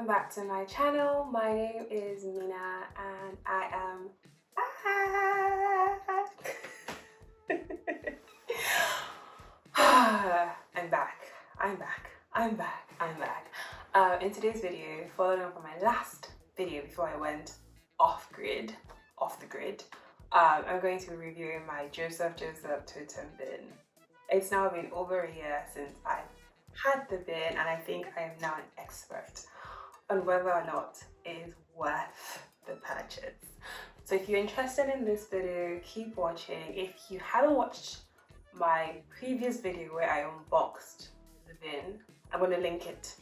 welcome back to my channel. My name is Mina and I am back. I'm back. In today's video, following up on my last video before I went off the grid, I'm going to be reviewing my Joseph Joseph Totem bin. It's now been over a year since I had the bin, and I think I am now an expert on whether or not it is worth the purchase. So if you're interested in this video, keep watching. If you haven't watched my previous video where I unboxed the bin, I'm going to link it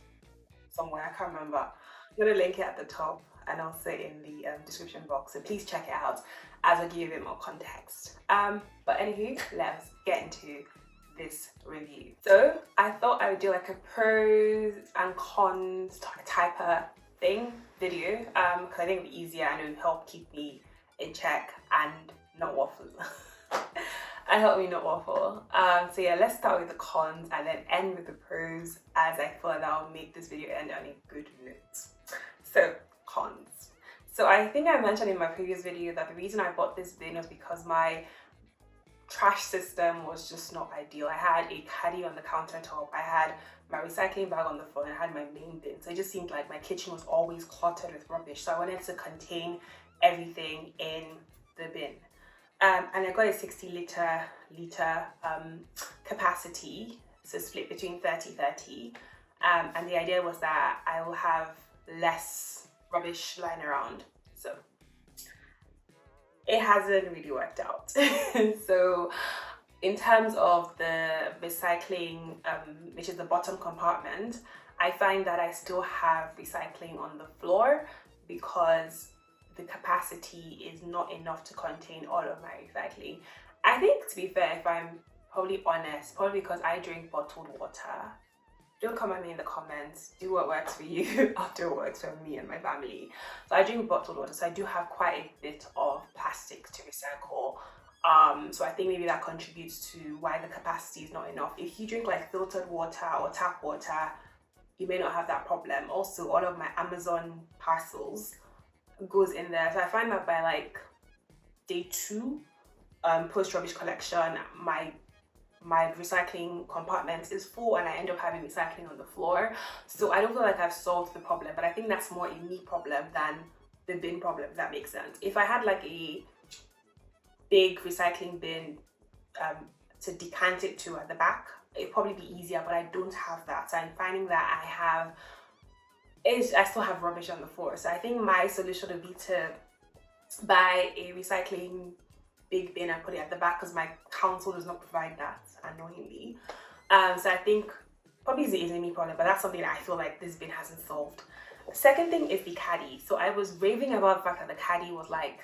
somewhere, I can't remember. I'm going to link it at the top and also in the description box, so please check it out as I give you a bit more context. But anywho, let's get into this review. So I thought I would do like a pros and cons type of video, because I think it'd be easier and it would help keep me in check and not waffle. And help me not waffle. So yeah, let's start with the cons and then end with the pros, as I feel that I'll make this video end on a good note. So cons. So I think I mentioned in my previous video that the reason I bought this bin was because my trash system was just not ideal. I had a caddy on the countertop, I had my recycling bag on the floor, and I had my main bin. So it just seemed like my kitchen was always cluttered with rubbish. So I wanted to contain everything in the bin. And I got a 60 liter capacity, so split between 30-30. And the idea was that I will have less rubbish lying around. So it hasn't really worked out. So in terms of the recycling, which is the bottom compartment, I find that I still have recycling on the floor because the capacity is not enough to contain all of my recycling. I think, to be fair, if I'm probably honest, probably because I drink bottled water. Don't come at me in the comments. Do what works for you after what works for me and my family. So I drink bottled water, so I do have quite a bit of plastic to recycle. So I think maybe that contributes to why the capacity is not enough. If you drink like filtered water or tap water, you may not have that problem. Also, all of my Amazon parcels goes in there. So I find that by like day 2, post rubbish collection, my recycling compartment is full and I end up having recycling on the floor. So I don't feel like I've solved the problem, but I think that's more a me problem than the bin problem, if that makes sense. If I had like a big recycling bin to decant it to at the back, it'd probably be easier, but I don't have that. So I'm finding that I still have rubbish on the floor. So I think my solution would be to buy a recycling big bin and put it at the back, because my council does not provide that, annoyingly. So I think probably is a me problem, but that's something that I feel like this bin hasn't solved. The second thing is the caddy. So I was raving about the fact that the caddy was like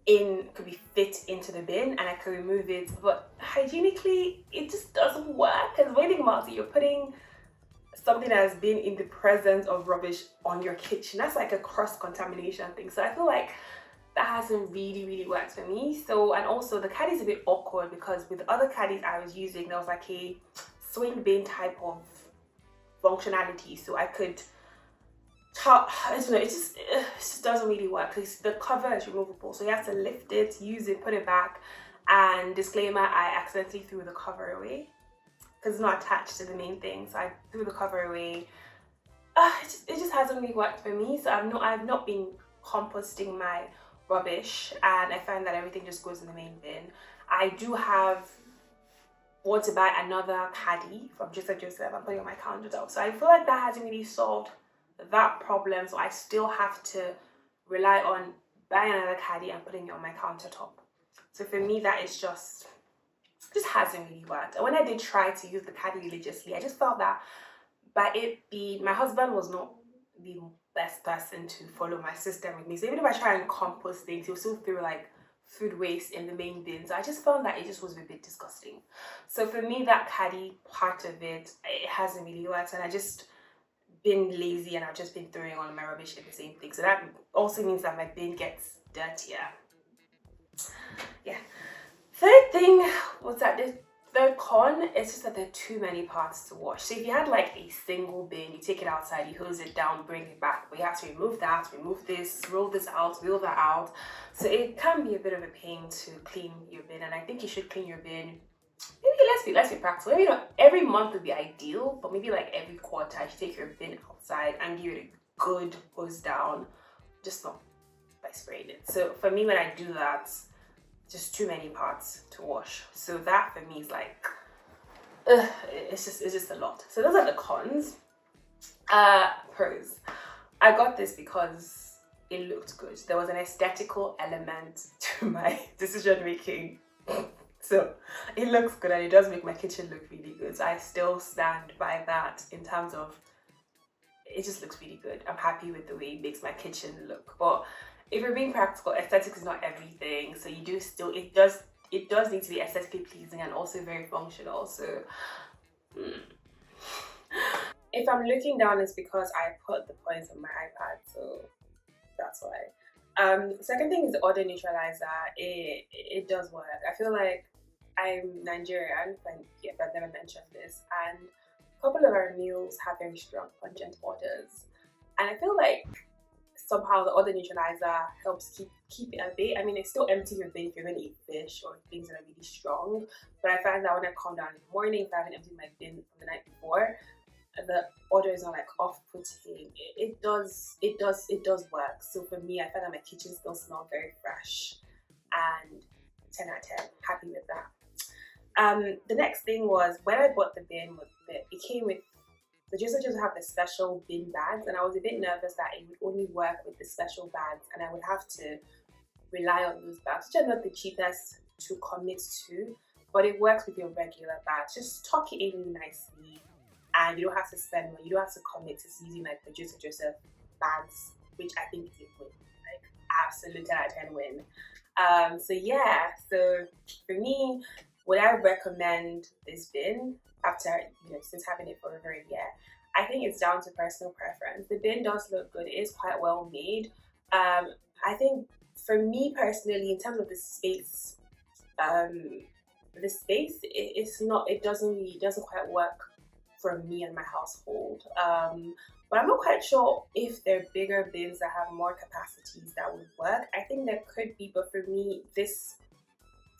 could be fit into the bin and I could remove it, but hygienically it just doesn't work. Because when you think about it, you're putting something that has been in the presence of rubbish on your kitchen. That's like a cross-contamination thing. So I feel like that hasn't really worked for me. So, and also the caddy is a bit awkward because with other caddies I was using, there was like a swing bin type of functionality. So I could, I don't know, it just doesn't really work because the cover is removable. So you have to lift it, use it, put it back. And disclaimer, I accidentally threw the cover away because it's not attached to the main thing. So I threw the cover away. It just hasn't really worked for me. So I've not been composting my rubbish, and I find that everything just goes in the main bin. I do want to buy another caddy from Joseph Joseph. I'm putting on my countertop. So I feel like that hasn't really solved that problem. So I still have to rely on buying another caddy and putting it on my countertop. So for me, that is just hasn't really worked. And when I did try to use the caddy religiously, I just felt that my husband was not the best person to follow my system with me. So even if I try and compost things, he'll still throw like food waste in the main bin. So I just found that it just was a bit disgusting. So for me, that caddy part of it hasn't really worked, and I just been lazy and I've just been throwing all of my rubbish in the same thing. So that also means that my bin gets dirtier. Yeah. Third thing was that The con is just that there are too many parts to wash. So if you had like a single bin, you take it outside, you hose it down, bring it back, but you have to remove that, remove this, roll this out, wheel that out. So it can be a bit of a pain to clean your bin, and I think you should clean your bin. Maybe let's be practical. Maybe not every month would be ideal, but maybe like every quarter you should take your bin outside and give it a good hose down, just not by spraying it. So for me, when I do that, just too many parts to wash. So that for me is like, it's just a lot. So those are the cons. Pros. I got this because it looked good. There was an aesthetical element to my decision making. So it looks good and it does make my kitchen look really good. So I still stand by that in terms of, it just looks really good. I'm happy with the way it makes my kitchen look. But if you're being practical, aesthetics is not everything. So you do still, it does need to be aesthetically pleasing and also very functional. So if I'm looking down, it's because I put the points on my iPad. So that's why. Second thing is the odor neutralizer. It does work. I feel like I'm Nigerian, if I've never mentioned this, and a couple of our meals have very strong pungent odors, and I feel like somehow the odor neutralizer helps keep it at bay. I mean, it's still empty your bin if you're going to eat fish or things that are really strong, but I find that when I come down in the morning, if I haven't emptied my bin the night before, the odor is not like off-putting. It does work. So for me, I find that my kitchen still smells very fresh, and 10 out of 10, happy with that. The next thing was when I bought the bin, it came with the Joseph Joseph have the special bin bags, and I was a bit nervous that it would only work with the special bags and I would have to rely on those bags, which are not the cheapest to commit to, but it works with your regular bags. Just tuck it in nicely and you don't have to spend money, you don't have to commit to using like the Joseph Joseph bags, which I think is a win, like absolute 10 out of 10 win. So yeah, so for me, would I recommend this bin after, since having it for over a year? I think it's down to personal preference. The bin does look good. It is quite well made. I think for me personally, in terms of the space, it doesn't quite work for me and my household. But I'm not quite sure if there are bigger bins that have more capacities that would work. I think there could be, but for me,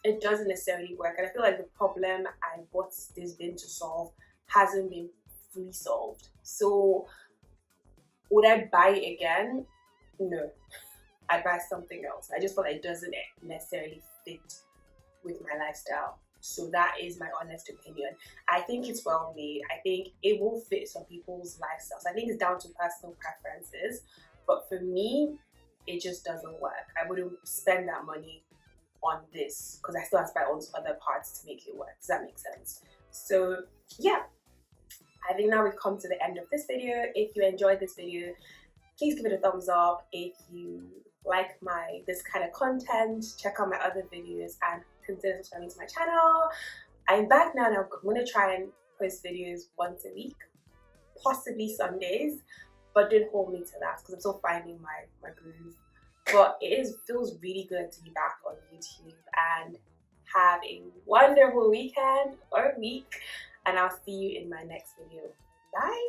it doesn't necessarily work. And I feel like the problem I bought this bin to solve hasn't been fully solved. So would I buy it again? No. I'd buy something else. I just feel like it doesn't necessarily fit with my lifestyle. So that is my honest opinion. I think it's well made. I think it will fit some people's lifestyles. I think it's down to personal preferences. But for me, it just doesn't work. I wouldn't spend that money on this because I still have to buy all those other parts to make it work. Does that make sense? So yeah, I think now we've come to the end of this video. If you enjoyed this video, please give it a thumbs up. If you like this kind of content, check out my other videos and consider subscribing to my channel. I'm back now and I'm going to try and post videos once a week, possibly Sundays, but don't hold me to that because I'm still finding my groove. But feels really good to be back on YouTube, and have a wonderful weekend or week, and I'll see you in my next video. Bye!